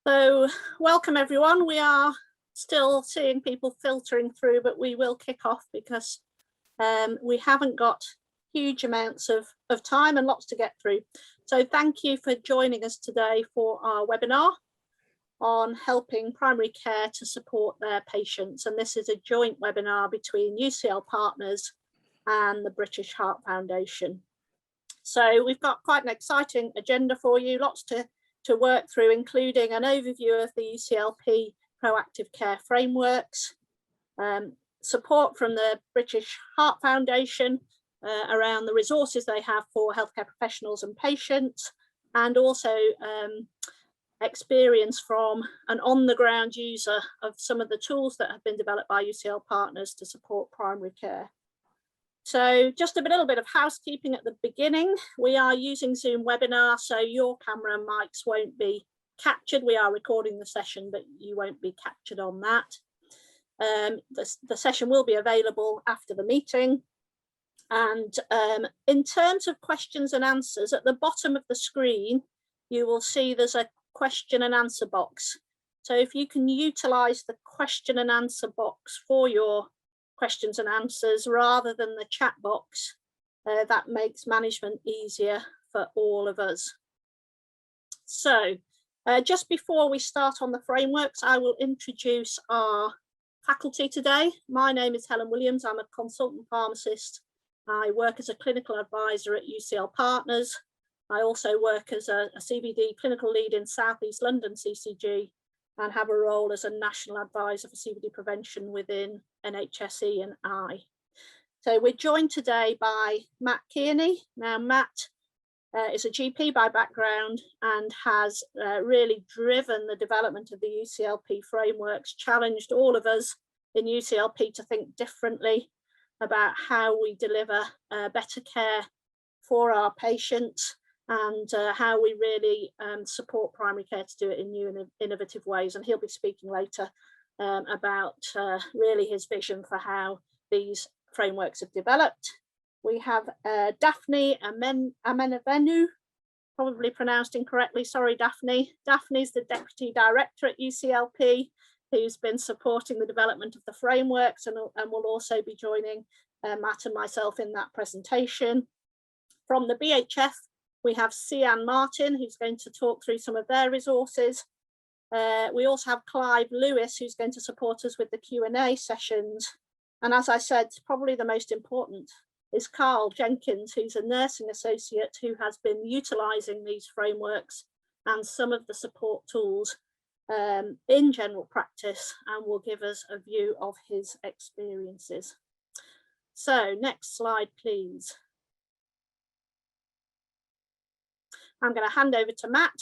So welcome everyone. We are still seeing people filtering through, but we will kick off because we haven't got huge amounts of time and lots to get through. So thank you for joining us today for our webinar on helping primary care to support their patients. And this is a joint webinar between UCLPartners and the British Heart Foundation. So we've got quite an exciting agenda for you, lots to work through, including an overview of the UCLP Proactive Care Frameworks, support from the British Heart Foundation around the resources they have for healthcare professionals and patients, and also experience from an on-the-ground user of some of the tools that have been developed by UCLPartners to support primary care. So just a little bit of housekeeping at the beginning. We are using Zoom webinar, so your camera and mics won't be captured. We are recording the session, but you won't be captured on that. The session will be available after the meeting. And in terms of questions and answers, at the bottom of the screen, you will see there's a question and answer box. So if you can utilize the question and answer box for your questions and answers rather than the chat box, that makes management easier for all of us. So just before we start on the frameworks, I will introduce our faculty today. My name is Helen Williams. I'm a consultant pharmacist. I work as a clinical advisor at UCLPartners. I also work as a CVD clinical lead in South East London CCG and have a role as a national advisor for CVD prevention within NHSE and I. So we're joined today by Matt Kearney. Now Matt is a GP by background and has really driven the development of the UCLP frameworks, challenged all of us in UCLP to think differently about how we deliver better care for our patients, and how we really support primary care to do it in new and innovative ways. And he'll be speaking later about really his vision for how these frameworks have developed. We have Daphne Amenavenu, probably pronounced incorrectly, sorry Daphne. Daphne's the Deputy Director at UCLP, who's been supporting the development of the frameworks and will also be joining Matt and myself in that presentation. From the BHF, we have Sian Martin, who's going to talk through some of their resources. We also have Clive Lewis, who's going to support us with the Q&A sessions. And as I said, probably the most important is Carl Jenkins, who's a nursing associate who has been utilising these frameworks and some of the support tools in general practice, and will give us a view of his experiences. So next slide, please. I'm going to hand over to Matt.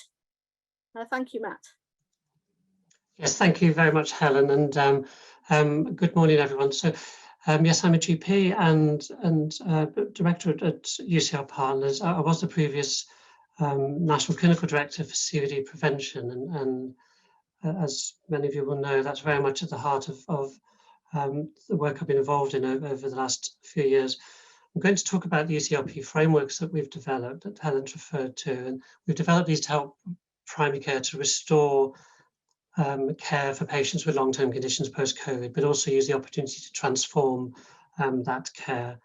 Thank you, Matt. Yes, thank you very much, Helen, and good morning, everyone. So, yes, I'm a GP and director at UCLPartners. I was the previous national clinical director for CVD prevention, and as many of you will know, that's very much at the heart of the work I've been involved in over the last few years. I'm going to talk about the UCLP frameworks that we've developed, that Helen's referred to, and we've developed these to help primary care to restore care for patients with long-term conditions post-COVID, but also use the opportunity to transform that care.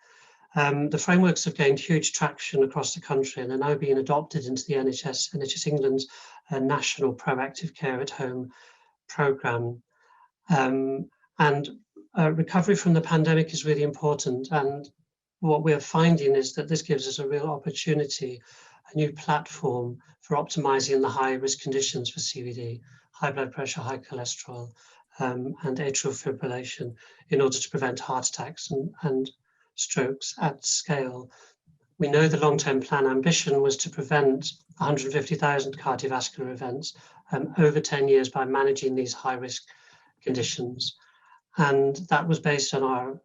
The frameworks have gained huge traction across the country and are now being adopted into the NHS England's national proactive care at home programme. Recovery from the pandemic is really important, and what we're finding is that this gives us a real opportunity, a new platform for optimizing the high-risk conditions for CVD, high blood pressure, high cholesterol, and atrial fibrillation, in order to prevent heart attacks and strokes at scale. We know the long-term plan ambition was to prevent 150,000 cardiovascular events over 10 years by managing these high-risk conditions. And that was based on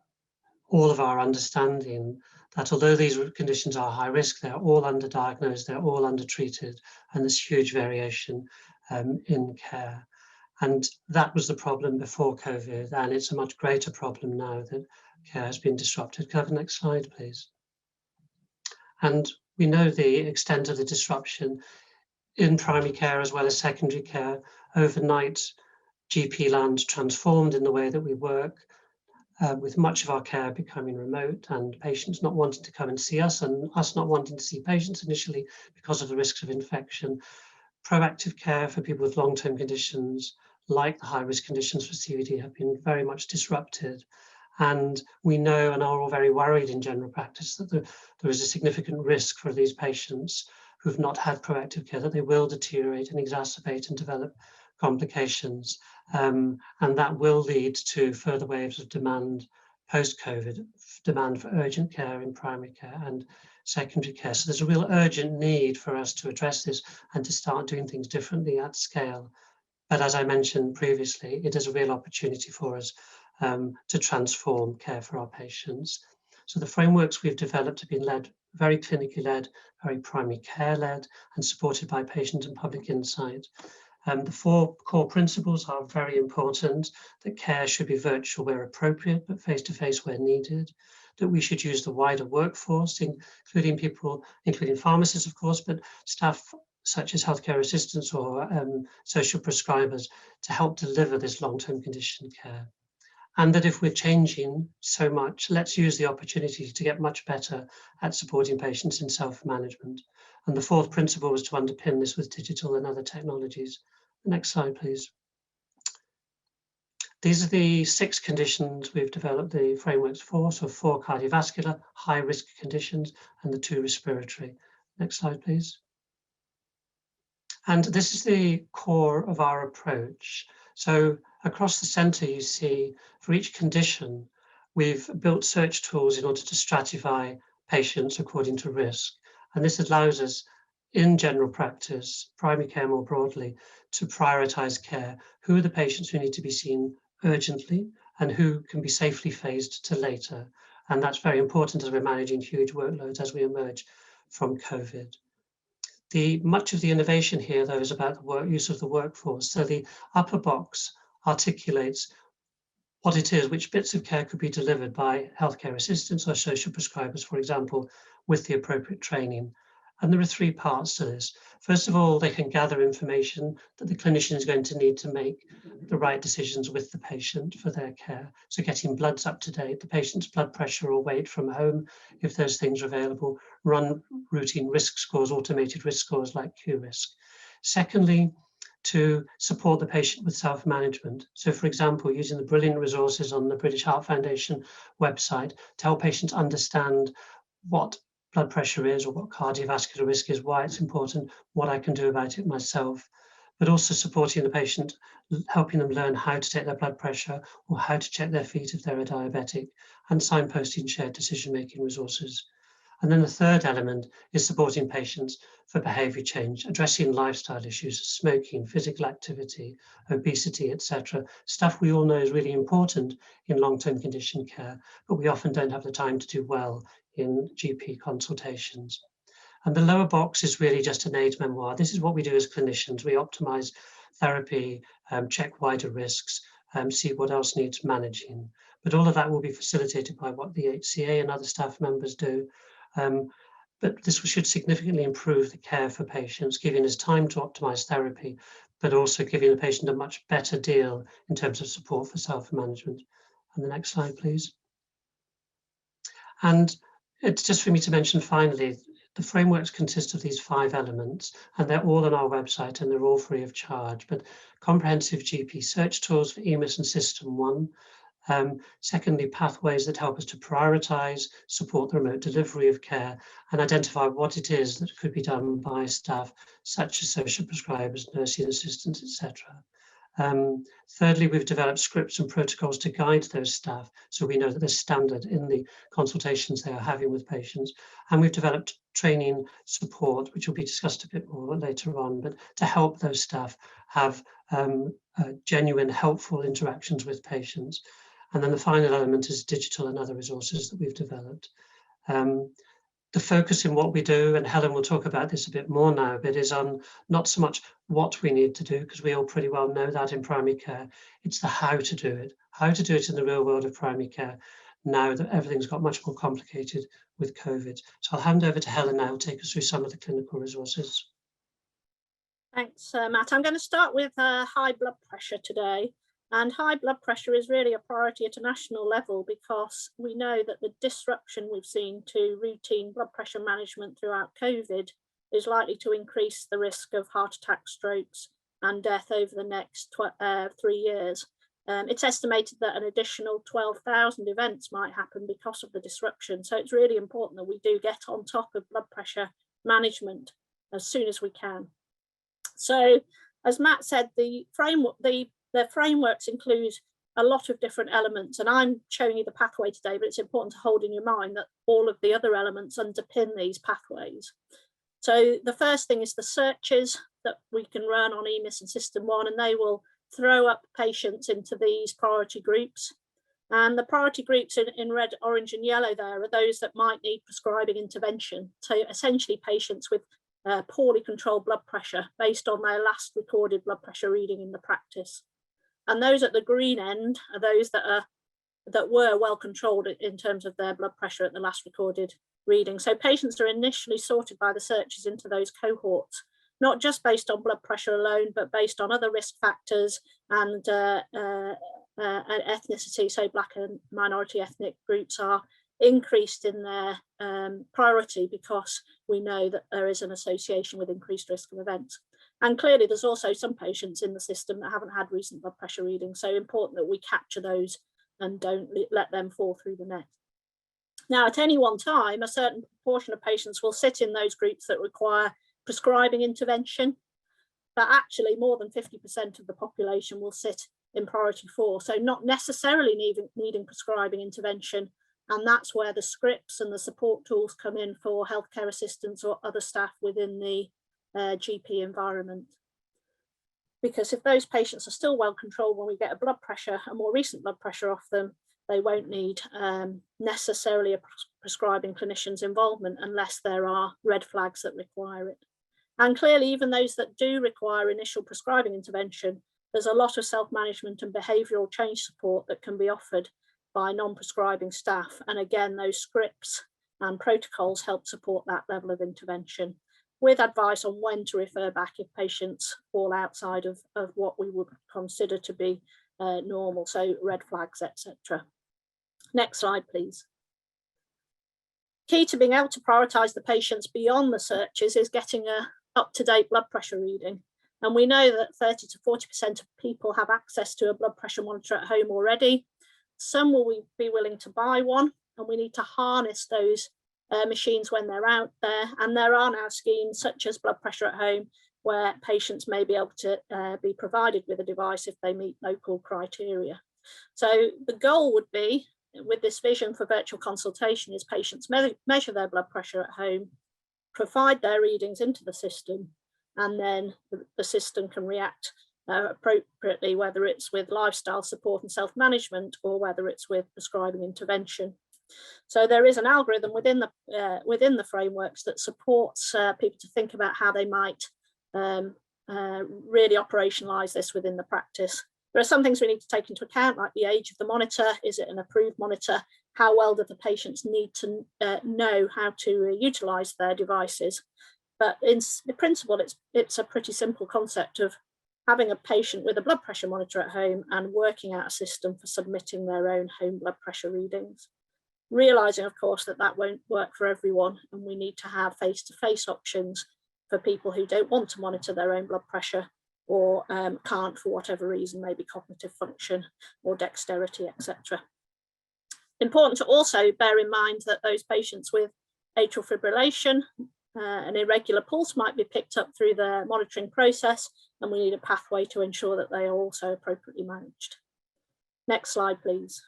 all of our understanding that although these conditions are high risk, they're all underdiagnosed, they're all undertreated, and there's huge variation in care. And that was the problem before COVID, and it's a much greater problem now that care has been disrupted. Can I have the next slide, please? And we know the extent of the disruption in primary care as well as secondary care. Overnight, GP land transformed in the way that we work, with much of our care becoming remote and patients not wanting to come and see us and us not wanting to see patients initially because of the risks of infection. Proactive care for people with long-term conditions like the high-risk conditions for CVD have been very much disrupted. And we know and are all very worried in general practice that there is a significant risk for these patients who've not had proactive care, that they will deteriorate and exacerbate and develop complications. And that will lead to further waves of demand post-COVID, demand for urgent care in primary care and secondary care. So there's a real urgent need for us to address this and to start doing things differently at scale. But as I mentioned previously, it is a real opportunity for us to transform care for our patients. So the frameworks we've developed have been led, very clinically led, very primary care led, and supported by patient and public insight. The 4 core principles are very important: that care should be virtual where appropriate, but face-to-face where needed, that we should use the wider workforce, including people, including pharmacists, of course, but staff such as healthcare assistants or social prescribers to help deliver this long-term condition care. And that if we're changing so much, let's use the opportunity to get much better at supporting patients in self-management. And the 4th principle was to underpin this with digital and other technologies. Next slide, please. These are the 6 conditions we've developed the frameworks for. So 4 cardiovascular, high-risk conditions, and the 2 respiratory. Next slide, please. And this is the core of our approach. So across the center, you see for each condition, we've built search tools in order to stratify patients according to risk. And this allows us in general practice, primary care more broadly, to prioritize care. Who are the patients who need to be seen urgently and who can be safely phased to later? And that's very important as we're managing huge workloads as we emerge from COVID. Much of the innovation here, though, is about the use of the workforce. So the upper box articulates what it is, which bits of care could be delivered by healthcare assistants or social prescribers, for example, with the appropriate training. And there are 3 parts to this. First of all, they can gather information that the clinician is going to need to make the right decisions with the patient for their care. So getting bloods up to date, the patient's blood pressure or weight from home, if those things are available, run routine risk scores, automated risk scores like QRisk. Secondly, to support the patient with self-management. So for example, using the brilliant resources on the British Heart Foundation website to help patients understand what blood pressure is or what cardiovascular risk is, why it's important, what I can do about it myself, but also supporting the patient, helping them learn how to take their blood pressure or how to check their feet if they're a diabetic, and signposting shared decision-making resources. And then the 3rd element is supporting patients for behavior change, addressing lifestyle issues, smoking, physical activity, obesity, etc. Stuff we all know is really important in long-term condition care, but we often don't have the time to do well in GP consultations. And the lower box is really just an aid memoir. This is what we do as clinicians. We optimize therapy, check wider risks, see what else needs managing. But all of that will be facilitated by what the HCA and other staff members do. But this should significantly improve the care for patients, giving us time to optimize therapy, but also giving the patient a much better deal in terms of support for self-management. And the next slide, please. And it's just for me to mention finally, the frameworks consist of these 5 elements, and they're all on our website and they're all free of charge. But comprehensive GP search tools for Emis and System 1. Secondly, pathways that help us to prioritize, support the remote delivery of care, and identify what it is that could be done by staff, such as social prescribers, nursing assistants, etc. Thirdly, we've developed scripts and protocols to guide those staff, so we know that there's standard in the consultations they are having with patients. And we've developed training support, which will be discussed a bit more later on, but to help those staff have genuine, helpful interactions with patients. And then the final element is digital and other resources that we've developed. The focus in what we do, and Helen will talk about this a bit more now, but is on not so much what we need to do, because we all pretty well know that in primary care. It's the how to do it in the real world of primary care, now that everything's got much more complicated with COVID. So I'll hand over to Helen now to take us through some of the clinical resources. Thanks, Matt. I'm going to start with high blood pressure today. And high blood pressure is really a priority at a national level because we know that the disruption we've seen to routine blood pressure management throughout COVID is likely to increase the risk of heart attack, strokes, and death over the next 3 years. It's estimated that an additional 12,000 events might happen because of the disruption. So it's really important that we do get on top of blood pressure management as soon as we can. So as Matt said, the frameworks include a lot of different elements, and I'm showing you the pathway today, but it's important to hold in your mind that all of the other elements underpin these pathways. So the first thing is the searches that we can run on Emis and System 1, and they will throw up patients into these priority groups. And the priority groups in red, orange and yellow there are those that might need prescribing intervention. So essentially patients with poorly controlled blood pressure based on their last recorded blood pressure reading in the practice. And those at the green end are those that were well controlled in terms of their blood pressure at the last recorded reading. So patients are initially sorted by the searches into those cohorts, not just based on blood pressure alone, but based on other risk factors and ethnicity. So Black and minority ethnic groups are increased in their priority because we know that there is an association with increased risk of events. And clearly there's also some patients in the system that haven't had recent blood pressure readings. So important that we capture those and don't let them fall through the net. Now, at any one time, a certain proportion of patients will sit in those groups that require prescribing intervention, but actually more than 50% of the population will sit in priority 4, so not necessarily needing prescribing intervention. And that's where the scripts and the support tools come in for healthcare assistants or other staff within the GP environment. Because if those patients are still well controlled when we get a blood pressure, a more recent blood pressure off them, they won't need necessarily a prescribing clinician's involvement unless there are red flags that require it. And clearly, even those that do require initial prescribing intervention, there's a lot of self-management and behavioural change support that can be offered by non-prescribing staff. And again, those scripts and protocols help support that level of intervention, with advice on when to refer back if patients fall outside of what we would consider to be normal, so red flags, etc. Next slide, please. Key to being able to prioritise the patients beyond the searches is getting a up-to-date blood pressure reading. And we know that 30 to 40% of people have access to a blood pressure monitor at home already. Some will be willing to buy one, and we need to harness those machines when they're out there. And there are now schemes such as Blood Pressure at Home, where patients may be able to be provided with a device if they meet local criteria. So the goal would be, with this vision for virtual consultation, is patients measure their blood pressure at home, provide their readings into the system, and then the system can react appropriately, whether it's with lifestyle support and self-management or whether it's with prescribing intervention. So there is an algorithm within the frameworks that supports people to think about how they might really operationalize this within the practice. There are some things we need to take into account, like the age of the monitor. Is it an approved monitor? How well do the patients need to know how to utilize their devices? But in principle, it's a pretty simple concept of having a patient with a blood pressure monitor at home and working out a system for submitting their own home blood pressure readings. Realizing, of course, that won't work for everyone, and we need to have face-to-face options for people who don't want to monitor their own blood pressure or can't for whatever reason, maybe cognitive function or dexterity, etc. Important to also bear in mind that those patients with atrial fibrillation, an irregular pulse might be picked up through the monitoring process, and we need a pathway to ensure that they are also appropriately managed. Next slide, please.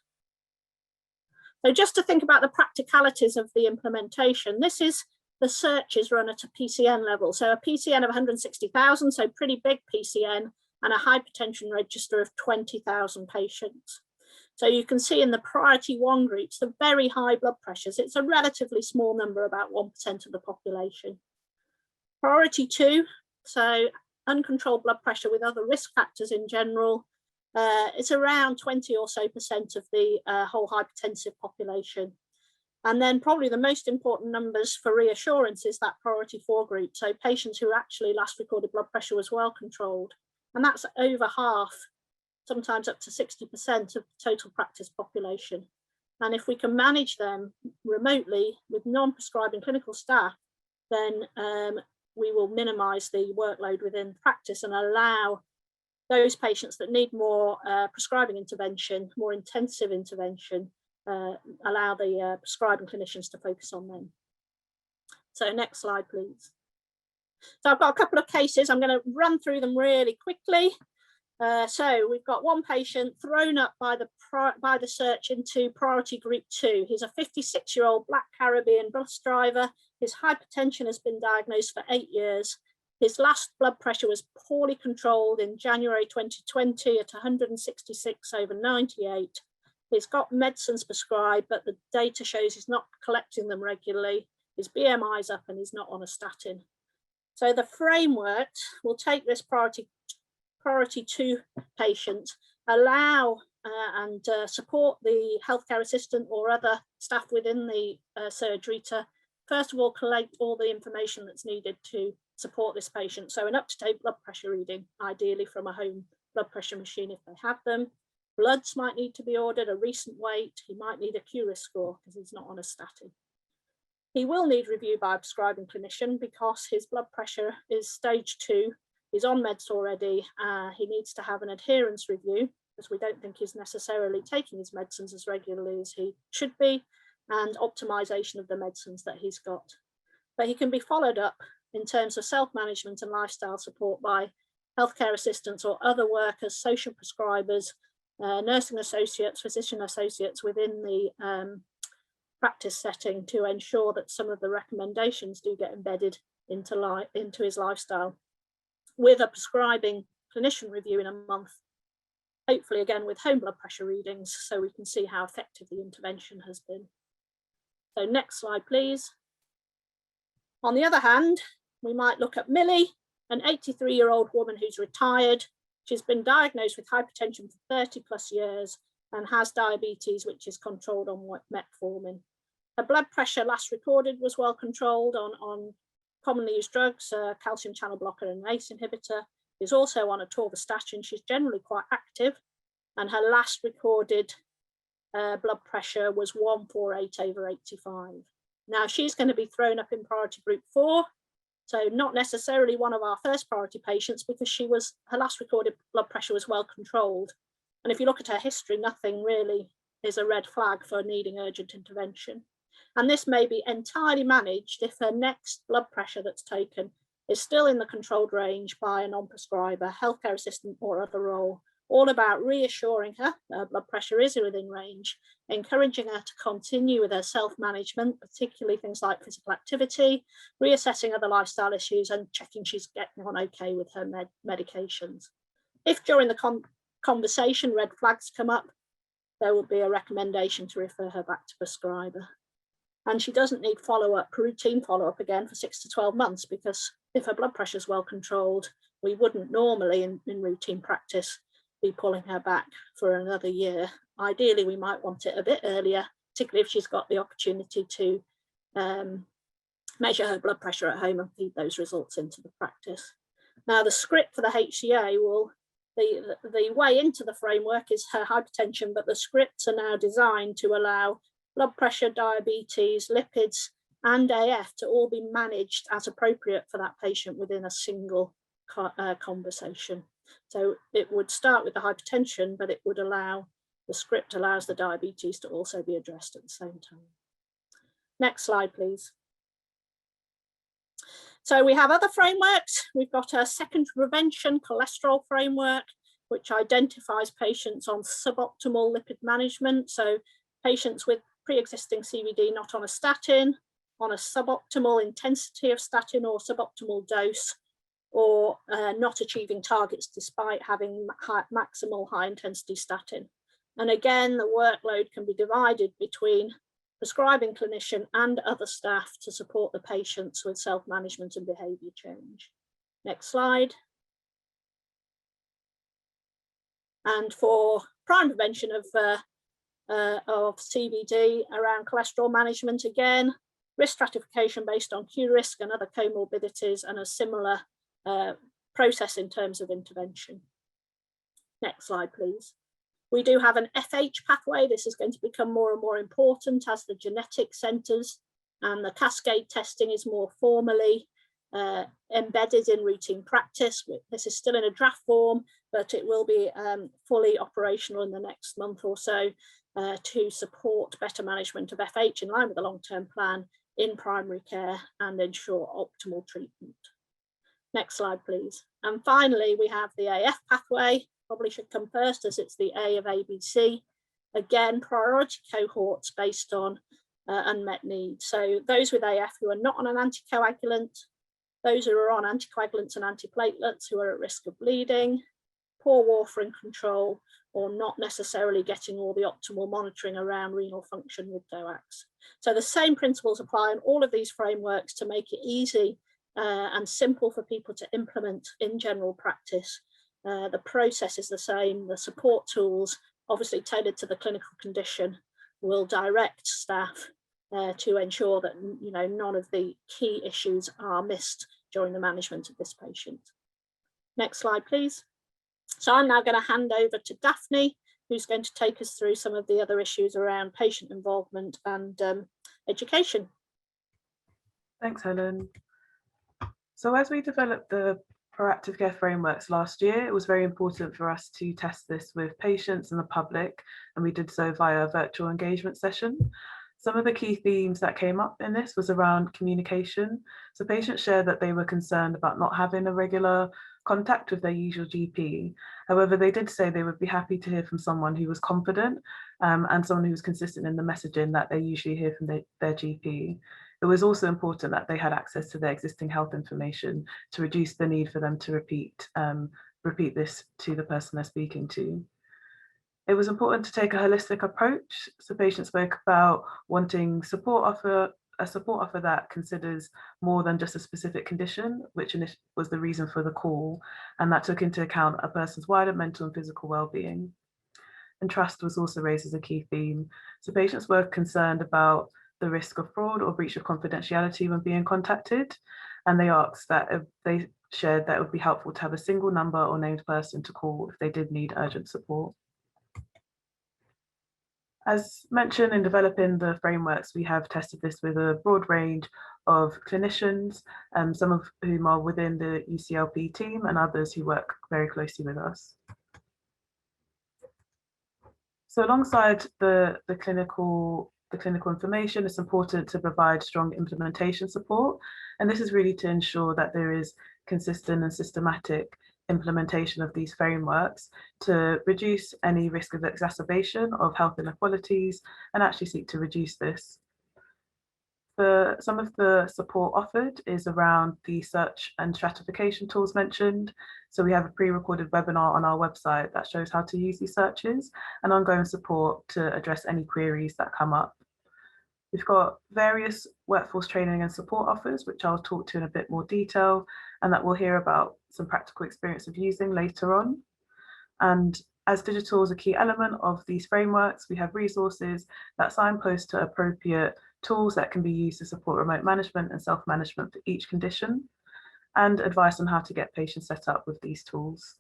So just to think about the practicalities of the implementation, this is the searches run at a PCN level. So a PCN of 160,000, so pretty big PCN, and a hypertension register of 20,000 patients. So you can see in the priority 1 groups, the very high blood pressures, it's a relatively small number, about 1% of the population. Priority 2, so uncontrolled blood pressure with other risk factors in general, it's around 20% or so of the whole hypertensive population. And then probably the most important numbers for reassurance is that priority 4 group. So patients who actually last recorded blood pressure was well controlled. And that's over half, sometimes up to 60% of the total practice population. And if we can manage them remotely with non-prescribing clinical staff, then we will minimize the workload within practice and allow those patients that need more prescribing intervention, more intensive intervention, allow the prescribing clinicians to focus on them. So next slide, please. So I've got a couple of cases. I'm going to run through them really quickly. So we've got one patient thrown up by the search into priority group 2. He's a 56-year-old Black Caribbean bus driver. His hypertension has been diagnosed for 8 years. His last blood pressure was poorly controlled in January 2020 at 166/98. He's got medicines prescribed, but the data shows he's not collecting them regularly. His BMI's up and he's not on a statin. So the framework will take this priority 2 patient, allow and support the healthcare assistant or other staff within the surgery to, first of all, collect all the information that's needed to support this patient. So an up-to-date blood pressure reading, ideally from a home blood pressure machine if they have them. Bloods might need to be ordered, a recent weight. He might need a QRIS score because he's not on a statin. He will need review by a prescribing clinician because his blood pressure is stage 2. He's on meds already. He needs to have an adherence review because we don't think he's necessarily taking his medicines as regularly as he should be, and optimization of the medicines that he's got. But he can be followed up in terms of self-management and lifestyle support by healthcare assistants or other workers, social prescribers, nursing associates, physician associates within the practice setting to ensure that some of the recommendations do get embedded into his lifestyle, with a prescribing clinician review in a month, hopefully again with home blood pressure readings so we can see how effective the intervention has been. So next slide, please. On the other hand, we might look at Millie, an 83-year-old woman who's retired. She's been diagnosed with hypertension for 30 plus years and has diabetes, which is controlled on metformin. Her blood pressure last recorded was well controlled on commonly used drugs, calcium channel blocker and an ACE inhibitor. Is also on atorvastatin. She's generally quite active, and her last recorded blood pressure was 148/85. Now she's going to be thrown up in priority group 4, so not necessarily one of our first priority patients because her last recorded blood pressure was well controlled. And if you look at her history, nothing really is a red flag for needing urgent intervention. And this may be entirely managed if her next blood pressure that's taken is still in the controlled range by a non-prescriber, healthcare assistant or other role, all about reassuring her blood pressure is within range, encouraging her to continue with her self-management, particularly things like physical activity, reassessing other lifestyle issues and checking she's getting on okay with her medications. If during the conversation red flags come up, there will be a recommendation to refer her back to prescriber. And she doesn't need routine follow-up again for 6 to 12 months, because if her blood pressure is well controlled, we wouldn't normally in routine practice be pulling her back for another year. Ideally, we might want it a bit earlier, particularly if she's got the opportunity to measure her blood pressure at home and feed those results into the practice. Now, the script for the HCA will, the way into the framework is her hypertension, but the scripts are now designed to allow blood pressure, diabetes, lipids, and AF to all be managed as appropriate for that patient within a single conversation. So it would start with the hypertension, but it would allow, the script allows the diabetes to also be addressed at the same time. Next slide, please. So we have other frameworks. We've got a secondary prevention cholesterol framework, which identifies patients on suboptimal lipid management. So patients with pre-existing CVD not on a statin, on a suboptimal intensity of statin or suboptimal dose, or not achieving targets despite having maximal high intensity statin. And again, the workload can be divided between prescribing clinician and other staff to support the patients with self-management and behaviour change. Next slide. And for prime prevention of of CVD around cholesterol management again, risk stratification based on Q risk and other comorbidities, and a similar process in terms of intervention. Next slide, please. We do have an FH pathway. This is going to become more and more important as the genetic centres and the cascade testing is more formally embedded in routine practice. This is still in a draft form, but it will be fully operational in the next month or so to support better management of FH in line with the long-term plan in primary care and ensure optimal treatment. Next slide, please. And finally, we have the AF pathway. Probably should come first as it's the A of ABC. Again, priority cohorts based on unmet needs. So those with AF who are not on an anticoagulant, those who are on anticoagulants and antiplatelets who are at risk of bleeding, poor warfarin control, or not necessarily getting all the optimal monitoring around renal function with DOACs. So the same principles apply in all of these frameworks to make it easy and simple for people to implement in general practice. The process is the same, the support tools, obviously tailored to the clinical condition, will direct staff to ensure that none of the key issues are missed during the management of this patient. Next slide, please. So I'm now going to hand over to Daphne, who's going to take us through some of the other issues around patient involvement and education. Thanks, Helen. So as we developed the proactive care frameworks last year, it was very important for us to test this with patients and the public, and we did so via a virtual engagement session. Some of the key themes that came up in this was around communication. So patients shared that they were concerned about not having a regular contact with their usual GP. However, they did say they would be happy to hear from someone who was confident and someone who was consistent in the messaging that they usually hear from their GP. It was also important that they had access to their existing health information to reduce the need for them to repeat this to the person they're speaking to. It was important to take a holistic approach. So patients spoke about wanting a support offer that considers more than just a specific condition, which was the reason for the call, and that took into account a person's wider mental and physical well-being. And trust was also raised as a key theme. So patients were concerned about the risk of fraud or breach of confidentiality when being contacted, and they asked that they shared that it would be helpful to have a single number or named person to call if they did need urgent support. As mentioned, in developing the frameworks, we have tested this with a broad range of clinicians, some of whom are within the UCLP team and others who work very closely with us. So alongside the clinical information, it's important to provide strong implementation support. And this is really to ensure that there is consistent and systematic implementation of these frameworks to reduce any risk of exacerbation of health inequalities and actually seek to reduce this. Some of the support offered is around the search and stratification tools mentioned. So we have a pre-recorded webinar on our website that shows how to use these searches and ongoing support to address any queries that come up. We've got various workforce training and support offers, which I'll talk to in a bit more detail, and that we'll hear about some practical experience of using later on. And as digital is a key element of these frameworks, we have resources that signpost to appropriate tools that can be used to support remote management and self-management for each condition, and advice on how to get patients set up with these tools.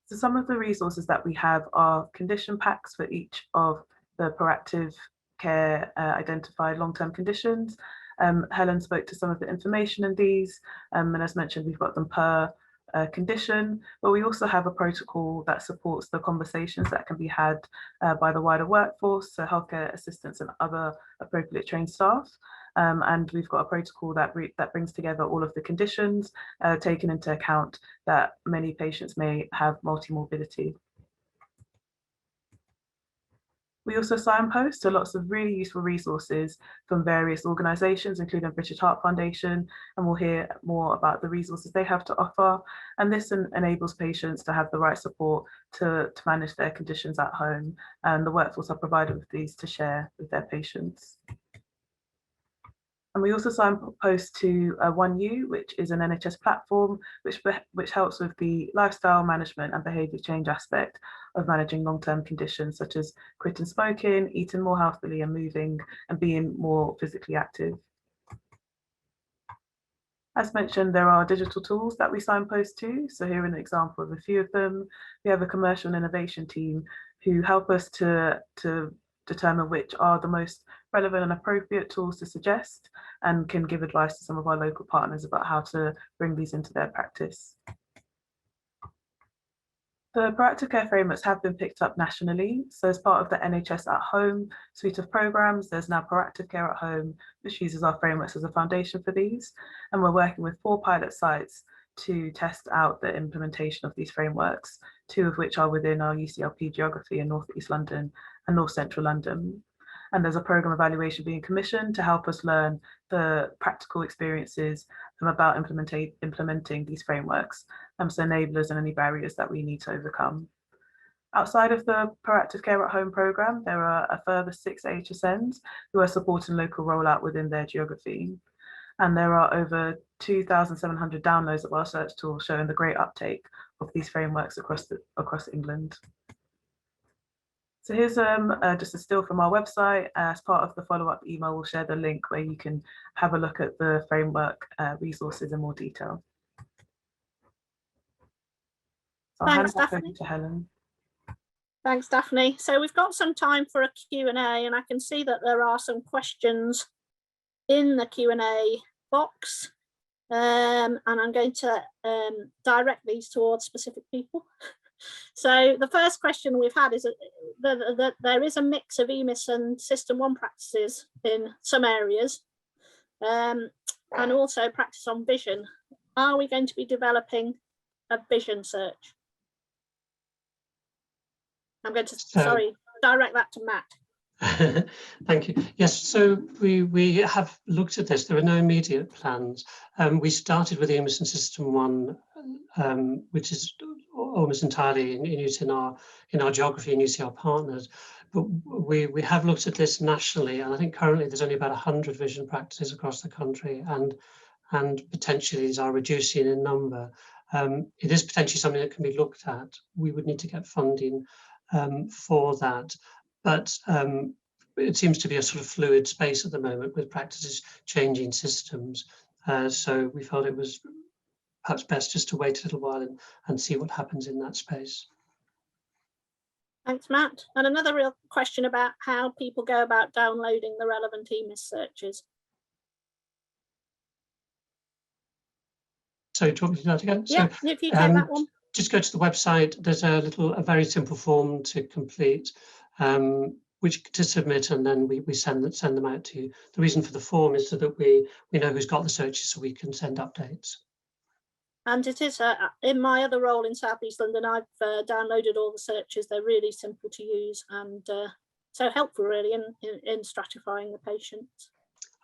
So some of the resources that we have are condition packs for each of the proactive care identified long-term conditions. Helen spoke to some of the information in these, and as mentioned, we've got them per condition, but we also have a protocol that supports the conversations that can be had by the wider workforce, so healthcare assistants and other appropriate trained staff. And we've got a protocol that brings together all of the conditions, taking into account that many patients may have multimorbidity. We also signpost to lots of really useful resources from various organisations, including British Heart Foundation, and we'll hear more about the resources they have to offer. And this enables patients to have the right support to manage their conditions at home, and the workforce are provided with these to share with their patients. And we also signpost to 1U, which is an NHS platform which helps with the lifestyle management and behaviour change aspect of managing long-term conditions such as quitting smoking, eating more healthily and moving and being more physically active. As mentioned, there are digital tools that we signpost to. So here an example of a few of them. We have a commercial and innovation team who help us to determine which are the most relevant and appropriate tools to suggest and can give advice to some of our local partners about how to bring these into their practice. The proactive care frameworks have been picked up nationally. So as part of the NHS at Home suite of programs, there's now proactive care at home, which uses our frameworks as a foundation for these. And we're working with 4 pilot sites to test out the implementation of these frameworks, 2 of which are within our UCLP geography in North East London and North Central London. And there's a programme evaluation being commissioned to help us learn the practical experiences about implementing these frameworks, so enablers and any barriers that we need to overcome. Outside of the Proactive Care at Home programme, there are a further 6 HSNs who are supporting local rollout within their geography. And there are over 2,700 downloads of our search tool showing the great uptake of these frameworks across England. So here's just a still from our website. As part of the follow-up email, we'll share the link where you can have a look at the framework resources in more detail. So I'll hand back over to Helen. Thanks, Daphne. So we've got some time for a Q&A, and I can see that there are some questions in the Q&A box, and I'm going to direct these towards specific people. So the first question we've had is that there is a mix of Emis and System 1 practices in some areas, and also practice on vision. Are we going to be developing a vision search? I'm going to, direct that to Matt. Thank you. Yes, so we have looked at this. There are no immediate plans. We started with Emis and System 1, which is almost entirely in use in our geography and UCLPartners. But we have looked at this nationally, and I think currently there's only about 100 vision practices across the country, and potentially these are reducing in number. It is potentially something that can be looked at. We would need to get funding for that. But it seems to be a sort of fluid space at the moment with practices changing systems. So we felt it was perhaps best just to wait a little while and see what happens in that space. Thanks, Matt. And another real question about how people go about downloading the relevant Emis searches. So do you want me to do that again? Yeah, so, if you take that one. Just go to the website. There's a very simple form to complete, which to submit, and then we send them out to you. The reason for the form is so that we know who's got the searches, so we can send updates. And it is in my other role in South East London, I've downloaded all the searches. They're really simple to use and so helpful really in stratifying the patients.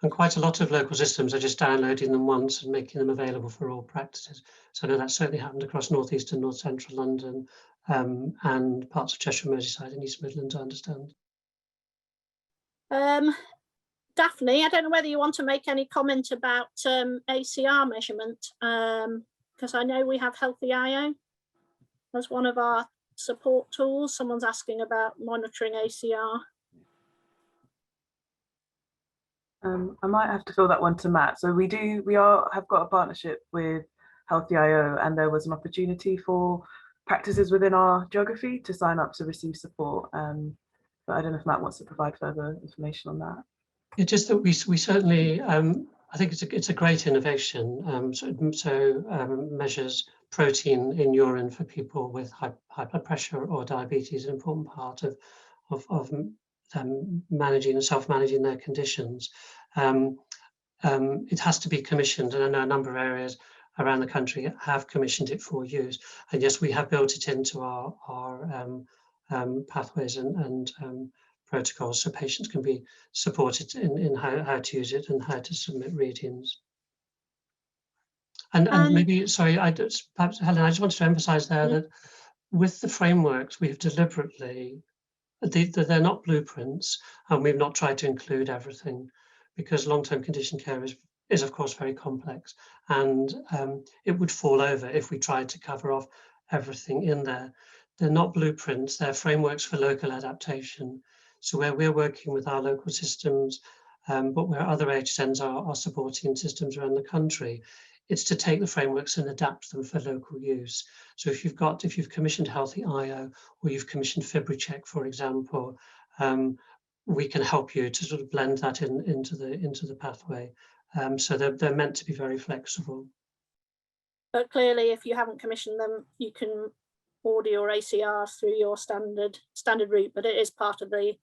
And quite a lot of local systems are just downloading them once and making them available for all practices. So I know that certainly happened across North East and North Central London, and parts of Cheshire, Merseyside and East Midlands, I understand. Daphne, I don't know whether you want to make any comment about ACR measurement, because I know we have Healthy IO as one of our support tools. Someone's asking about monitoring ACR. I might have to fill that one to Matt. So we have got a partnership with Healthy IO, and there was an opportunity for practices within our geography to sign up to receive support. But I don't know if Matt wants to provide further information on that. It's just that we certainly, I think it's a great innovation. Measures protein in urine for people with high blood pressure or diabetes, an important part of managing and self-managing their conditions. It has to be commissioned, and I know a number of areas around the country have commissioned it for use. And yes, we have built it into our pathways and protocols, so patients can be supported in how to use it and how to submit readings. And maybe, sorry, perhaps Helen, I just wanted to emphasize there that with the frameworks, we've deliberately, they're not blueprints, and we've not tried to include everything. because long-term condition care is of course very complex, and it would fall over if we tried to cover off everything in there. They're not blueprints, they're frameworks for local adaptation. So where we're working with our local systems, but where other HSNs are supporting systems around the country, it's to take the frameworks and adapt them for local use. So if you've commissioned Healthy IO, or you've commissioned FibriCheck, for example, we can help you to sort of blend that into the pathway. So they're meant to be very flexible. But clearly, if you haven't commissioned them, you can order your ACRs through your standard route, but it is part of the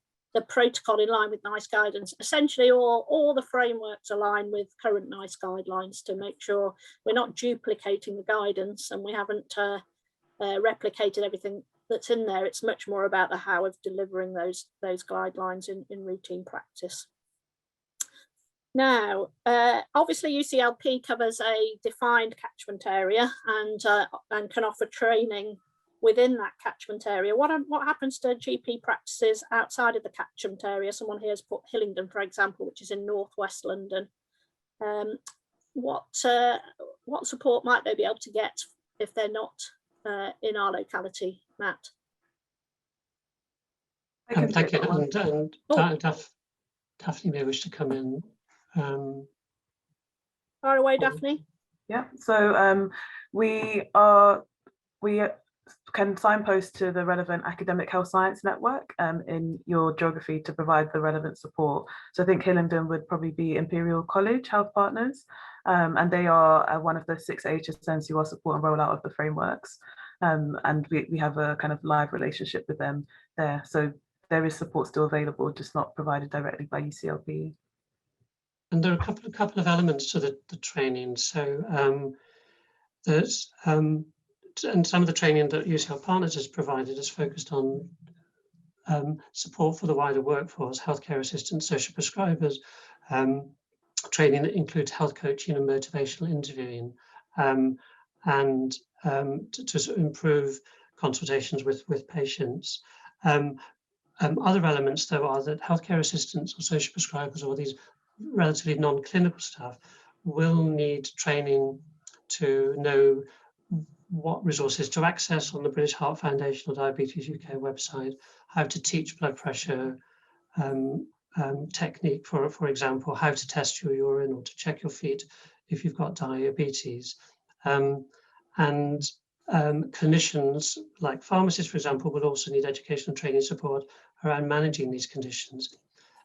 protocol in line with NICE guidance. Essentially, all the frameworks align with current NICE guidelines to make sure we're not duplicating the guidance and we haven't replicated everything that's in there. It's much more about the how of delivering those guidelines in routine practice. Now, obviously UCLP covers a defined catchment area and can offer training within that catchment area. What happens to GP practices outside of the catchment area? Someone here has put Hillingdon, for example, which is in northwest London. What support might they be able to get if they're not in our locality, Matt? Thank you, and Daphne may wish to come in. Far away, Daphne. Yeah, so we can signpost to the relevant academic health science network in your geography to provide the relevant support. So I think Hillingdon would probably be Imperial College Health Partners, and they are one of the 6 HSNs who are supporting rollout of the frameworks. And we have a kind of live relationship with them there. So there is support still available, just not provided directly by UCLP. And there are a couple of elements to the training. So there's and some of the training that UCLPartners has provided is focused on support for the wider workforce, healthcare assistants, social prescribers, training that includes health coaching and motivational interviewing, and to sort of improve consultations with patients. Other elements, though, are that healthcare assistants or social prescribers or these relatively non-clinical staff will need training to know what resources to access on the British Heart Foundation or Diabetes UK website, how to teach blood pressure technique, for example, how to test your urine or to check your feet if you've got diabetes. And clinicians like pharmacists, for example, will also need educational training support around managing these conditions.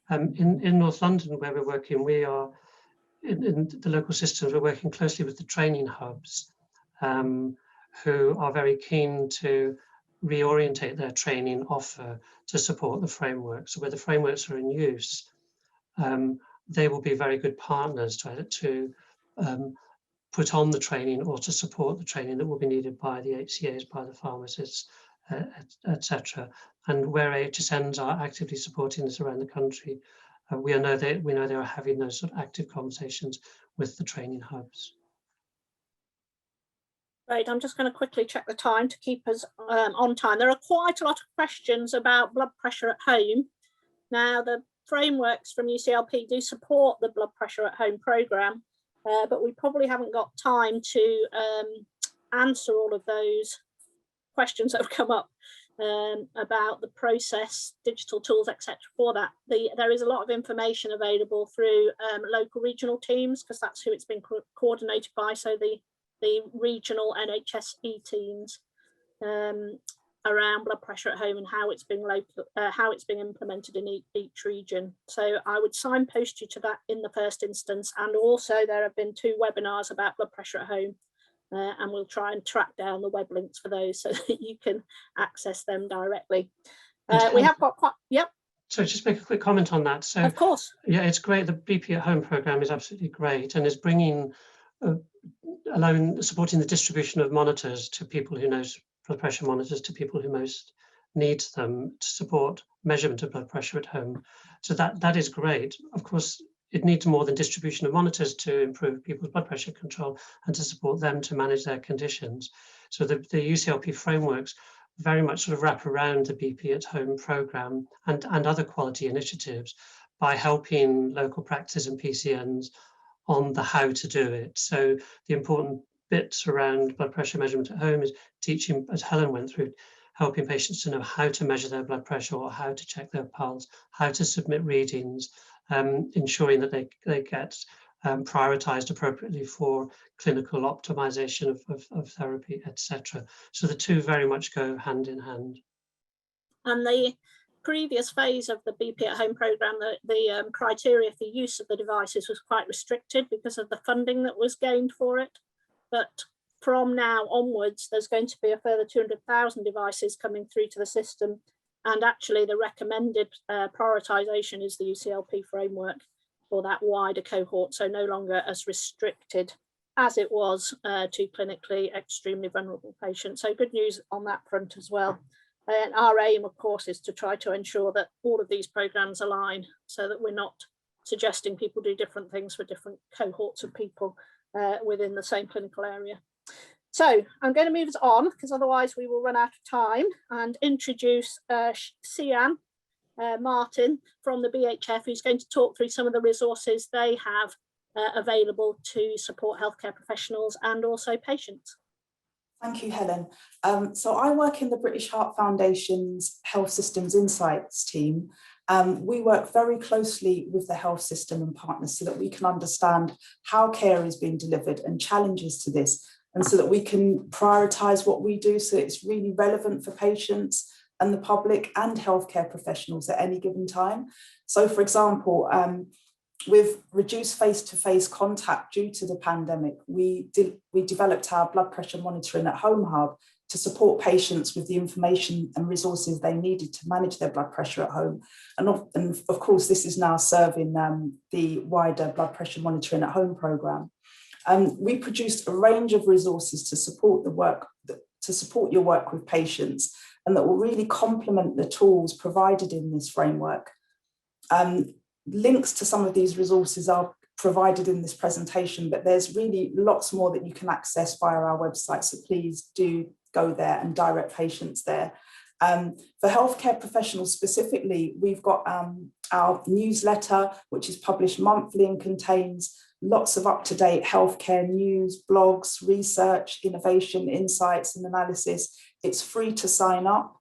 In North London, where we're working, we are in the local systems, we're working closely with the training hubs, who are very keen to reorientate their training offer to support the framework. So where the frameworks are in use, they will be very good partners to put on the training or to support the training that will be needed by the HCAs, by the pharmacists, etc. And where HSNs are actively supporting this around the country, we know they are having those sort of active conversations with the training hubs. Right, I'm just going to quickly check the time to keep us on time. There are quite a lot of questions about blood pressure at home. Now, the frameworks from UCLP do support the blood pressure at home programme, but we probably haven't got time to answer all of those questions that have come up about the process, digital tools, etc. for that. There is a lot of information available through local regional teams, because that's who it's been coordinated by. So the regional NHSE teams around blood pressure at home and how it's being implemented in each region. So I would signpost you to that in the first instance. And also there have been 2 webinars about blood pressure at home, and we'll try and track down the web links for those so that you can access them directly. We have got quite, yep. So just make a quick comment on that. So of course, yeah, it's great. The BP at Home programme is absolutely great and is bringing supporting the distribution of monitors to people who knows blood pressure monitors to people who most needs them to support measurement of blood pressure at home. So that is great. Of course, it needs more than distribution of monitors to improve people's blood pressure control and to support them to manage their conditions. So the UCLP frameworks very much sort of wrap around the BP at Home programme and other quality initiatives by helping local practice and PCNs on the how to do it. So the important bits around blood pressure measurement at home is teaching, as Helen went through, helping patients to know how to measure their blood pressure or how to check their pulse, how to submit readings, ensuring that they get prioritized appropriately for clinical optimization of therapy, etc. So the two very much go hand in hand. And the previous phase of the BP at Home programme, the criteria for use of the devices was quite restricted because of the funding that was gained for it. But from now onwards, there's going to be a further 200,000 devices coming through to the system. And actually the recommended prioritisation is the UCLP framework for that wider cohort. So no longer as restricted as it was to clinically extremely vulnerable patients. So good news on that front as well. And our aim, of course, is to try to ensure that all of these programmes align so that we're not suggesting people do different things for different cohorts of people within the same clinical area. So I'm going to move us on because otherwise we will run out of time and introduce Sian Martin from the BHF, who's going to talk through some of the resources they have available to support healthcare professionals and also patients. Thank you, Helen. So I work in the British Heart Foundation's Health Systems Insights team. We work very closely with the health system and partners so that we can understand how care is being delivered and challenges to this, and so that we can prioritise what we do so it's really relevant for patients and the public and healthcare professionals at any given time. So, for example, with reduced face-to-face contact due to the pandemic, we developed our blood pressure monitoring at home hub to support patients with the information and resources they needed to manage their blood pressure at home. And of course, this is now serving the wider blood pressure monitoring at home programme. We produced a range of resources to support your work with patients, and that will really complement the tools provided in this framework. Links to some of these resources are provided in this presentation, but there's really lots more that you can access via our website, so please do go there and direct patients there. For healthcare professionals specifically, we've got our newsletter, which is published monthly and contains lots of up-to-date healthcare news, blogs, research, innovation, insights and analysis. It's free to sign up.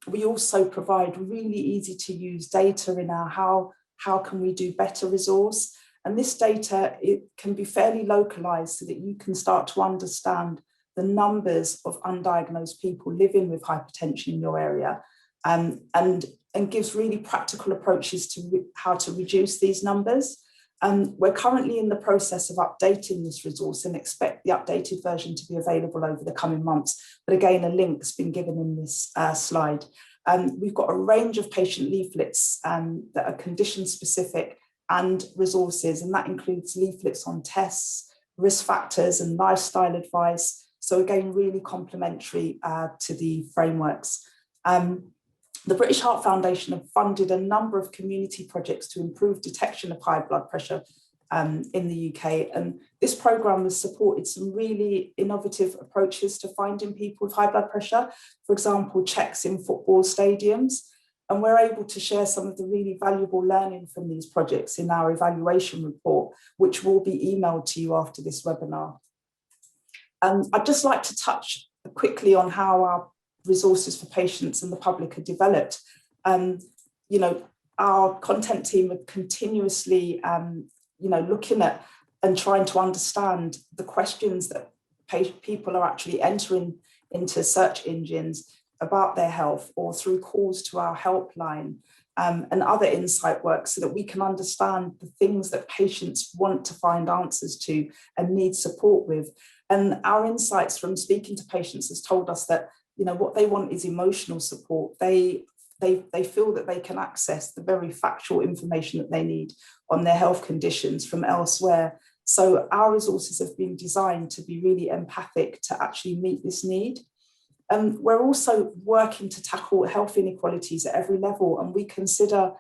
We also provide really easy to use data in our how can we do better resource. And this data, it can be fairly localized so that you can start to understand the numbers of undiagnosed people living with hypertension in your area, and gives really practical approaches to how to reduce these numbers. We're currently in the process of updating this resource and expect the updated version to be available over the coming months. But again, a link's been given in this slide. We've got a range of patient leaflets that are condition specific and resources, and that includes leaflets on tests, risk factors and lifestyle advice. So again, really complementary to the frameworks. The British Heart Foundation have funded a number of community projects to improve detection of high blood pressure in the UK. And this programme has supported some really innovative approaches to finding people with high blood pressure, for example, checks in football stadiums. And we're able to share some of the really valuable learning from these projects in our evaluation report, which will be emailed to you after this webinar. I'd just like to touch quickly on how our resources for patients and the public are developed. Our content team are continuously looking at and trying to understand the questions that people are actually entering into search engines about their health, or through calls to our helpline and other insight work, so that we can understand the things that patients want to find answers to and need support with. And our insights from speaking to patients has told us that what they want is emotional support. They feel that they can access the very factual information that they need on their health conditions from elsewhere. So our resources have been designed to be really empathic to actually meet this need. We're also working to tackle health inequalities at every level, and we consider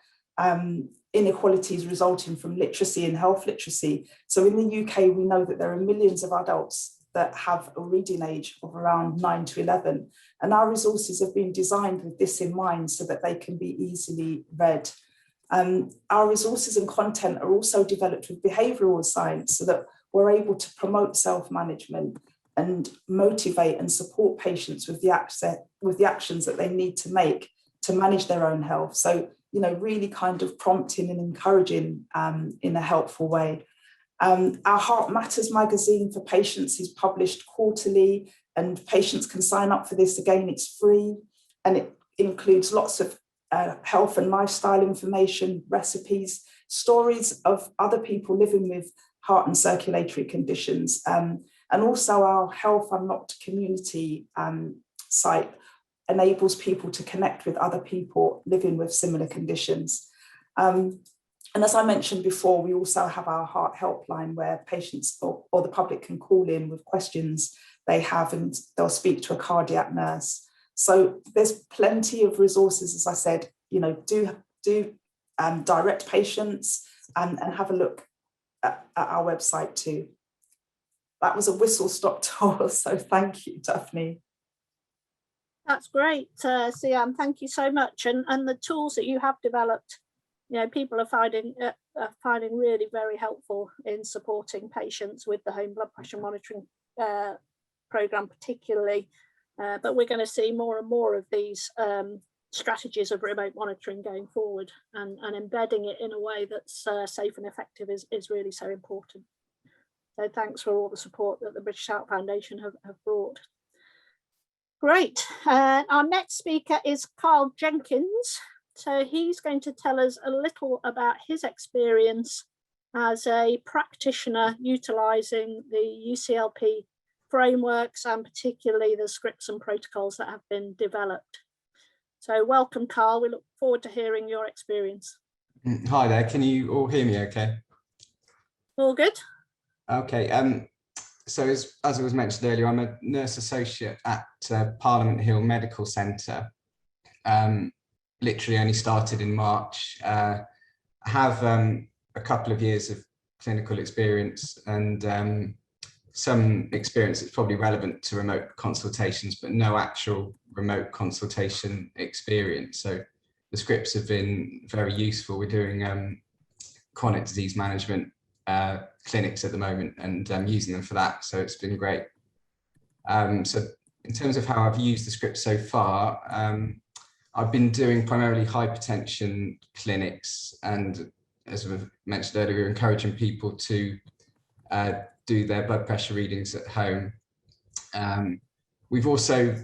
inequalities resulting from literacy and health literacy. So in the UK, we know that there are millions of adults that have a reading age of around 9 to 11. And our resources have been designed with this in mind so that they can be easily read. Our resources and content are also developed with behavioural science so that we're able to promote self-management and motivate and support patients with the actions that they need to make to manage their own health. So, you know, really kind of prompting and encouraging in a helpful way. Our Heart Matters magazine for patients is published quarterly, and patients can sign up for this. Again, it's free, and it includes lots of health and lifestyle information, recipes, stories of other people living with heart and circulatory conditions. And also our Health Unlocked community site enables people to connect with other people living with similar conditions. And as I mentioned before, we also have our Heart Helpline where patients or the public can call in with questions they have, and they'll speak to a cardiac nurse. So there's plenty of resources, as I said, you know, do direct patients and have a look at our website too. That was a whistle-stop tour, so thank you, Daphne. That's great, Sian, thank you so much. And the tools that you have developed, you know, people are finding really very helpful in supporting patients with the home blood pressure monitoring program particularly. But we're going to see more and more of these strategies of remote monitoring going forward, and embedding it in a way that's safe and effective is really so important. So thanks for all the support that the British Heart Foundation have brought. Great. Our next speaker is Carl Jenkins. So he's going to tell us a little about his experience as a practitioner utilising the UCLP frameworks, and particularly the scripts and protocols that have been developed. So welcome, Carl. We look forward to hearing your experience. Hi there. Can you all hear me okay? All good. Okay. So as it was mentioned earlier, I'm a nurse associate at Parliament Hill Medical Centre. Literally only started in March. I have a couple of years of clinical experience and some experience that's probably relevant to remote consultations, but no actual remote consultation experience. So the scripts have been very useful. We're doing chronic disease management clinics at the moment, and using them for that. So it's been great. So in terms of how I've used the script so far, I've been doing primarily hypertension clinics, and as we've mentioned earlier, we're encouraging people to do their blood pressure readings at home. We've also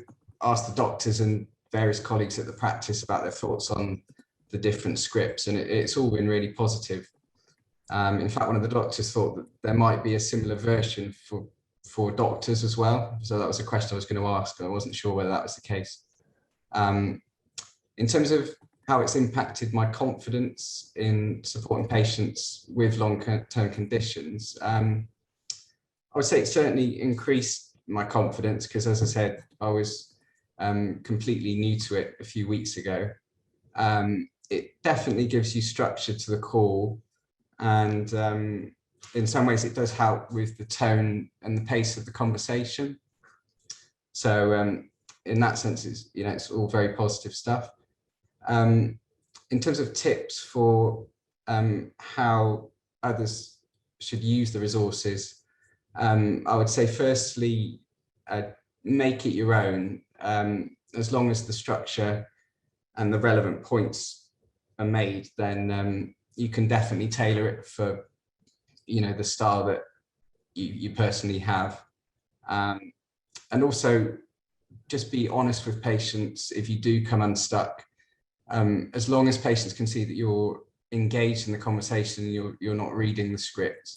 asked the doctors and various colleagues at the practice about their thoughts on the different scripts, and it's all been really positive. In fact, one of the doctors thought that there might be a similar version for doctors as well. So that was a question I was going to ask, but I wasn't sure whether that was the case. In terms of how it's impacted my confidence in supporting patients with long-term conditions, I would say it certainly increased my confidence because, as I said, I was completely new to it a few weeks ago. It definitely gives you structure to the call, and in some ways it does help with the tone and the pace of the conversation. So in that sense, it's all very positive stuff. In terms of tips for how others should use the resources, I would say firstly, make it your own. As long as the structure and the relevant points are made, then you can definitely tailor it for the style that you personally have. And also just be honest with patients if you do come unstuck. As long as patients can see that you're engaged in the conversation, you're not reading the script,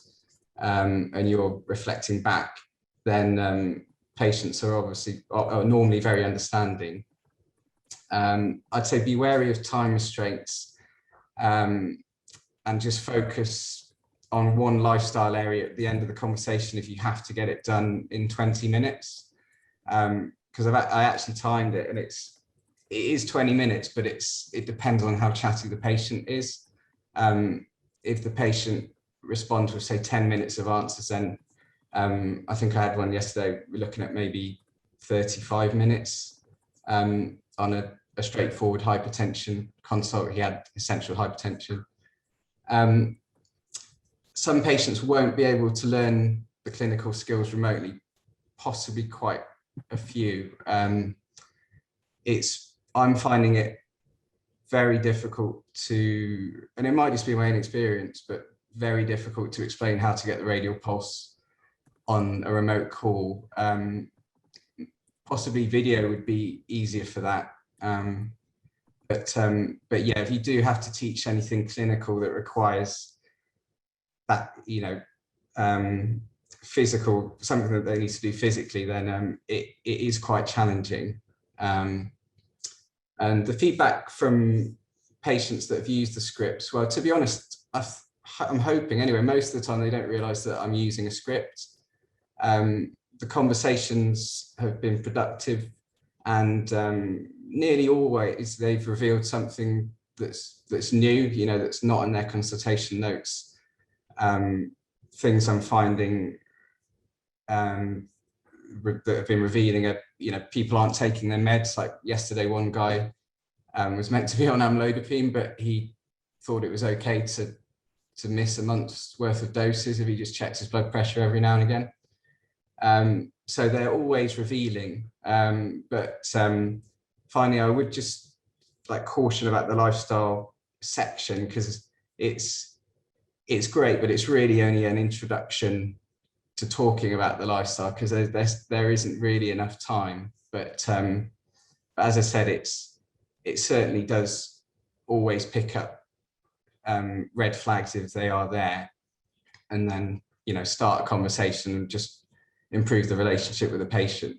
and you're reflecting back, then patients are normally very understanding. I'd say be wary of time restraints, and just focus on one lifestyle area at the end of the conversation if you have to get it done in 20 minutes. Because I actually timed it, and it is 20 minutes, but it depends on how chatty the patient is. If the patient responds with, say, 10 minutes of answers, then I think I had one yesterday, we're looking at maybe 35 minutes on a straightforward hypertension consult. He had essential hypertension. Some patients won't be able to learn the clinical skills remotely, possibly quite a few. I'm finding it very difficult to, and it might just be my own experience, but very difficult to explain how to get the radial pulse on a remote call. Possibly video would be easier for that. But yeah, if you do have to teach anything clinical that requires that, you know, physical, something that they need to do physically, then it is quite challenging. And the feedback from patients that have used the scripts, well, to be honest, I'm hoping anyway, most of the time they don't realise that I'm using a script. The conversations have been productive, and nearly always they've revealed something that's new, you know, that's not in their consultation notes. Things I'm finding that have been revealing are, you know, people aren't taking their meds. Like yesterday, one guy was meant to be on amlodipine, but he thought it was okay to miss a month's worth of doses if he just checks his blood pressure every now and again. So they're always revealing, but finally, I would just like caution about the lifestyle section, because it's great, but it's really only an introduction to talking about the lifestyle, because there isn't really enough time. But as I said, it certainly does always pick up red flags if they are there, and then, you know, start a conversation and just improve the relationship with the patient.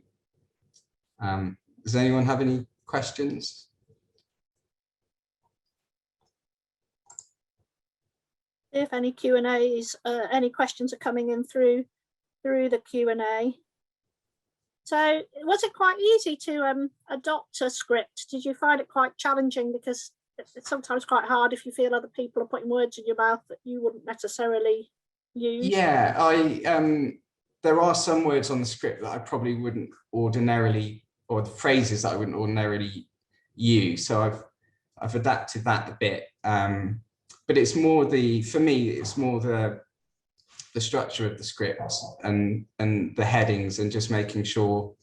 Does anyone have any questions? If any Q&As, any questions are coming in through the Q&A. So was it quite easy to adopt a script? Did you find it quite challenging? Because it's sometimes quite hard if you feel other people are putting words in your mouth that you wouldn't necessarily use. Yeah, there are some words on the script that I probably wouldn't ordinarily, or the phrases that I wouldn't ordinarily use. So I've adapted that a bit. But it's more for me, it's more the structure of the script and the headings, and just making sure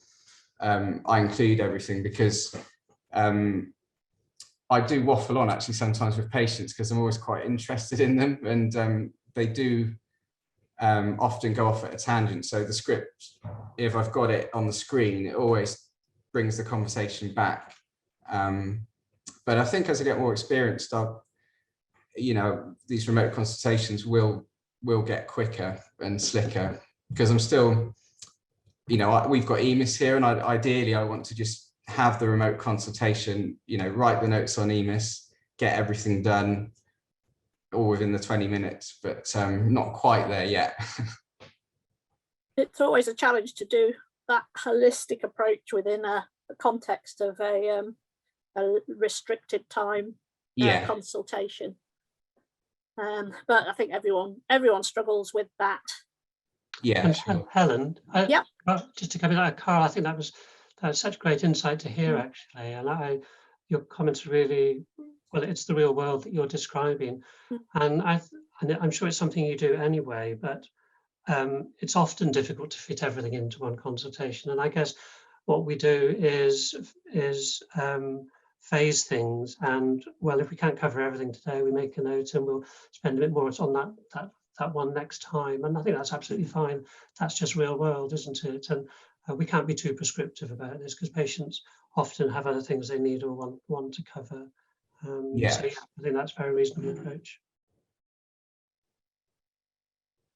I include everything, because I do waffle on actually sometimes with patients, because I'm always quite interested in them, and they do often go off at a tangent. So the script, if I've got it on the screen, it always brings the conversation back. But I think as I get more experienced, you know, these remote consultations will get quicker and slicker, because I'm still, you know, we've got Emis here, and ideally I want to just have the remote consultation, you know, write the notes on Emis, get everything done all within the 20 minutes, but not quite there yet. It's always a challenge to do that holistic approach within a context of a restricted time consultation. But I think everyone struggles with that. Yeah, and sure. Helen, yeah, just to come in, Carl, I think that was such great insight to hear, actually, and your comments really, well, it's the real world that you're describing, and I'm sure it's something you do anyway, but it's often difficult to fit everything into one consultation, and I guess what we do is phase things, and well, if we can't cover everything today, we make a note and we'll spend a bit more on that one next time, and I think that's absolutely fine. That's just real world, isn't it? And we can't be too prescriptive about this, because patients often have other things they need or want to cover. So yeah, I think that's a very reasonable approach.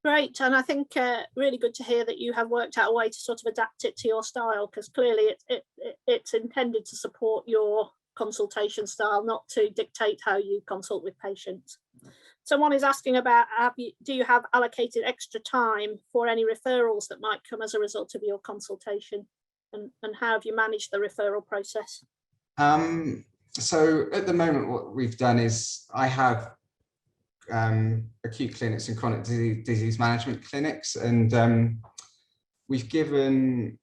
Great, and I think really good to hear that you have worked out a way to sort of adapt it to your style, because clearly it's intended to support your consultation style, not to dictate how you consult with patients. Someone is asking about, do you have allocated extra time for any referrals that might come as a result of your consultation, and how have you managed the referral process? So at the moment, what we've done is I have acute clinics and chronic disease management clinics, and I've given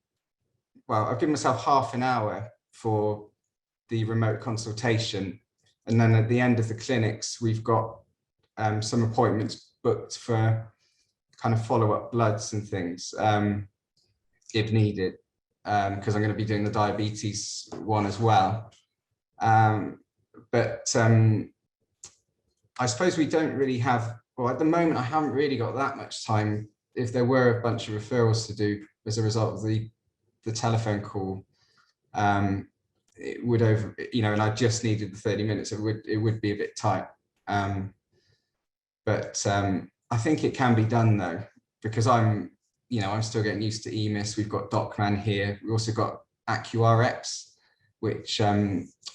myself half an hour for the remote consultation. And then at the end of the clinics, we've got some appointments booked for kind of follow-up bloods and things if needed, because I'm going to be doing the diabetes one as well. But I suppose we don't really have, well, at the moment, I haven't really got that much time. If there were a bunch of referrals to do as a result of the telephone call, it would and I just needed the 30 minutes, it would be a bit tight. But I think it can be done though, because I'm still getting used to Emis. We've got DocMan here. We also got AccuRx, which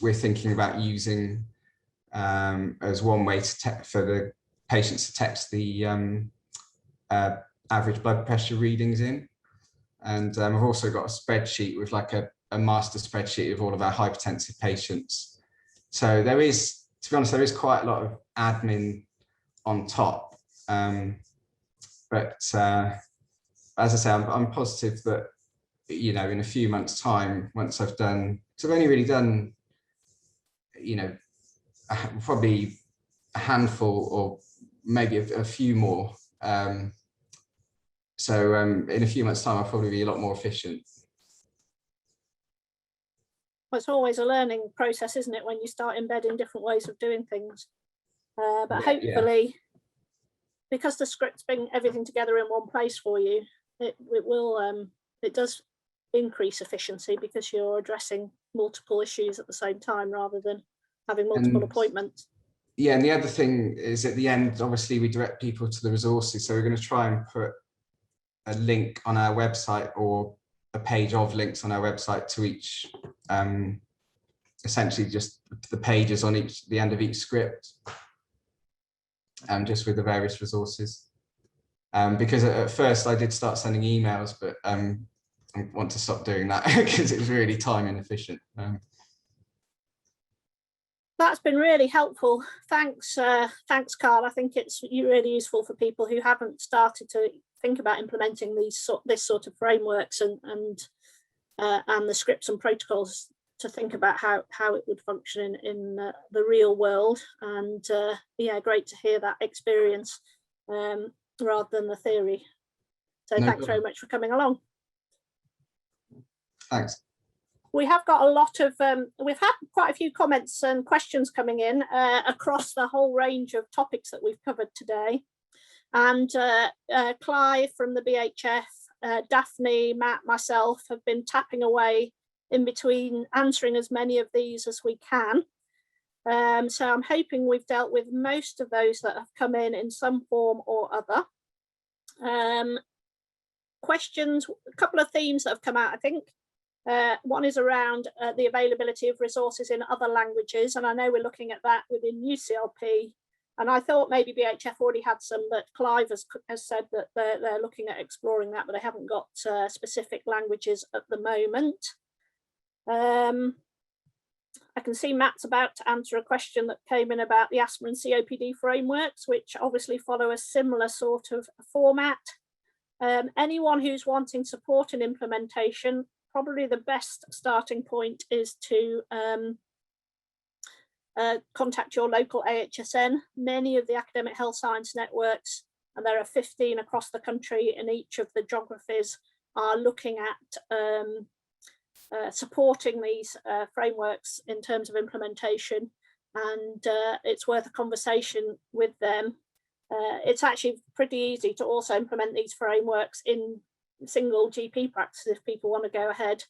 we're thinking about using as one way for the patients to text the average blood pressure readings in. And I've also got a spreadsheet with like a master spreadsheet of all of our hypertensive patients. So there is, to be honest, there is quite a lot of admin on top. But as I say, I'm positive that, in a few months' time, once I've done, because I've only really done, probably a handful or maybe a few more. So in a few months' time, I'll probably be a lot more efficient. Well, it's always a learning process, isn't it, when you start embedding different ways of doing things. But hopefully, because the scripts bring everything together in one place for you, it does increase efficiency because you're addressing multiple issues at the same time rather than having multiple appointments. Yeah, and the other thing is at the end, obviously, we direct people to the resources. So we're going to try and put a link on our website or a page of links on our website to each, essentially just the pages on the end of each script, just with the various resources. Because at first I did start sending emails, but I want to stop doing that because it was really time inefficient. That's been really helpful. Thanks, Carl. I think it's really useful for people who haven't started to think about implementing this sort of frameworks and the scripts and protocols to think about how it would function in the real world. And yeah, great to hear that experience rather than the theory. So no, thanks very much for coming along. Thanks. We have got a lot of, we've had quite a few comments and questions coming in across the whole range of topics that we've covered today. And Clive from the BHF, Daphne, Matt, myself have been tapping away in between answering as many of these as we can. So I'm hoping we've dealt with most of those that have come in some form or other. Questions, a couple of themes that have come out, I think. One is around the availability of resources in other languages, and I know we're looking at that within UCLP, and I thought maybe BHF already had some, but Clive has said that they're looking at exploring that, but they haven't got specific languages at the moment. I can see Matt's about to answer a question that came in about the asthma and COPD frameworks, which obviously follow a similar sort of format. Anyone who's wanting support in implementation, probably the best starting point is to contact your local AHSN. Many of the academic health science networks, and there are 15 across the country in each of the geographies, are looking at supporting these frameworks in terms of implementation, and it's worth a conversation with them. It's actually pretty easy to also implement these frameworks in single GP practice if people want to go ahead,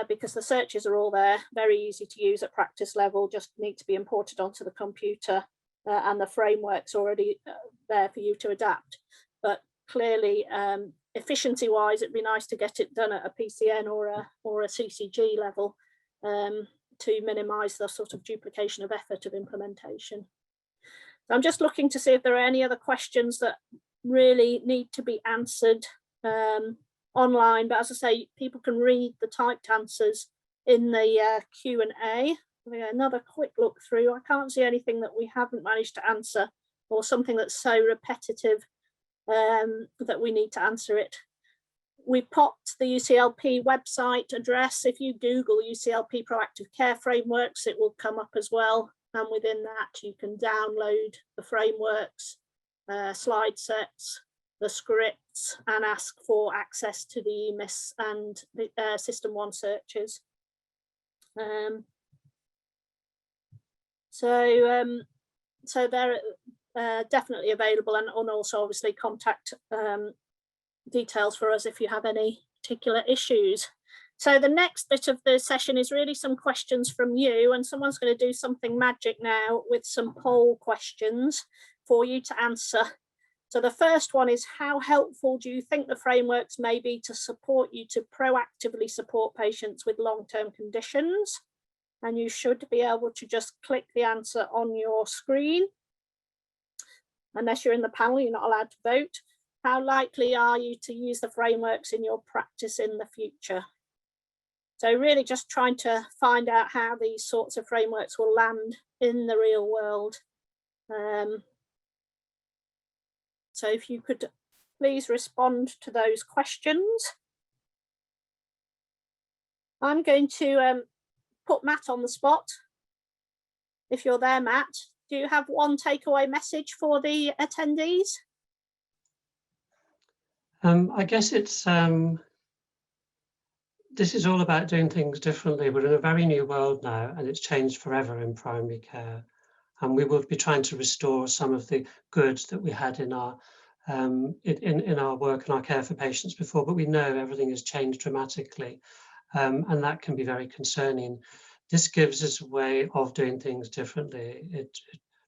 because the searches are all there, very easy to use at practice level, just need to be imported onto the computer, and the framework's already there for you to adapt. But clearly, efficiency wise, it'd be nice to get it done at a PCN or a CCG level to minimize the sort of duplication of effort of implementation. So I'm just looking to see if there are any other questions that really need to be answered online, but as I say, people can read the typed answers in the Q&A. Another quick look through. I can't see anything that we haven't managed to answer, or something that's so repetitive that we need to answer it. We popped the UCLP website address. If you Google UCLP Proactive Care Frameworks, it will come up as well. And within that, you can download the frameworks, slide sets, the scripts, and ask for access to the Emis and the System 1 searches. So they're definitely available, and also obviously contact details for us if you have any particular issues. So the next bit of the session is really some questions from you, and someone's going to do something magic now with some poll questions for you to answer. So the first one is, how helpful do you think the frameworks may be to support you to proactively support patients with long-term conditions? And you should be able to just click the answer on your screen. Unless you're in the panel, you're not allowed to vote. How likely are you to use the frameworks in your practice in the future? So really just trying to find out how these sorts of frameworks will land in the real world. So if you could please respond to those questions. I'm going to put Matt on the spot. If you're there, Matt, do you have one takeaway message for the attendees? I guess it's this is all about doing things differently. We're in a very new world now, and it's changed forever in primary care. And we will be trying to restore some of the goods that we had in our in our work and our care for patients before, but we know everything has changed dramatically, and that can be very concerning. This gives us a way of doing things differently. It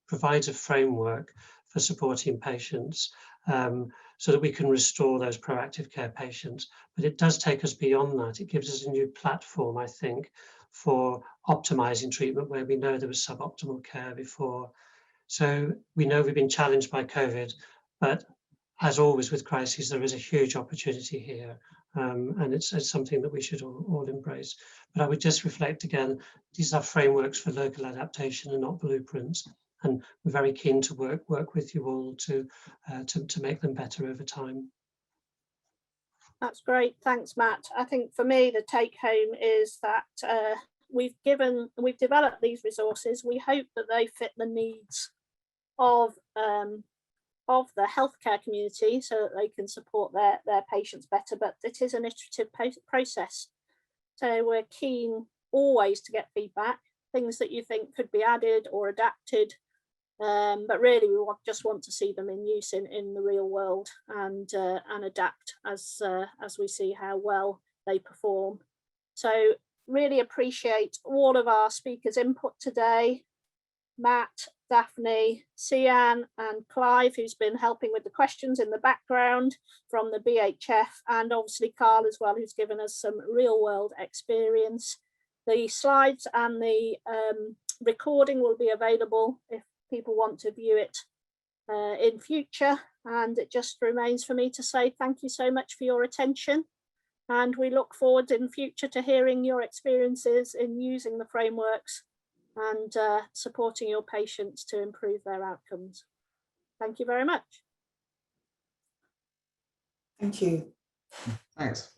provides a framework for supporting patients so that we can restore those proactive care patients. But it does take us beyond that. It gives us a new platform, I think, for optimizing treatment where we know there was suboptimal care before. So we know we've been challenged by COVID, but as always with crises, there is a huge opportunity here. And it's something that we should all embrace. But I would just reflect again, these are frameworks for local adaptation and not blueprints. And we're very keen to work with you all to make them better over time. That's great, thanks, Matt. I think for me, the take home is that we've developed these resources. We hope that they fit the needs of the healthcare community so that they can support their patients better, but it is an iterative process. So we're keen always to get feedback, things that you think could be added or adapted, but really we just want to see them in use in the real world and adapt as we see how well they perform. So really appreciate all of our speakers' input today. Matt, Daphne, Sian and Clive, who's been helping with the questions in the background from the BHF, and obviously Carl as well, who's given us some real world experience. The slides and the recording will be available if people want to view it in future. And it just remains for me to say thank you so much for your attention. And we look forward in future to hearing your experiences in using the frameworks and supporting your patients to improve their outcomes. Thank you very much. Thank you. Thanks.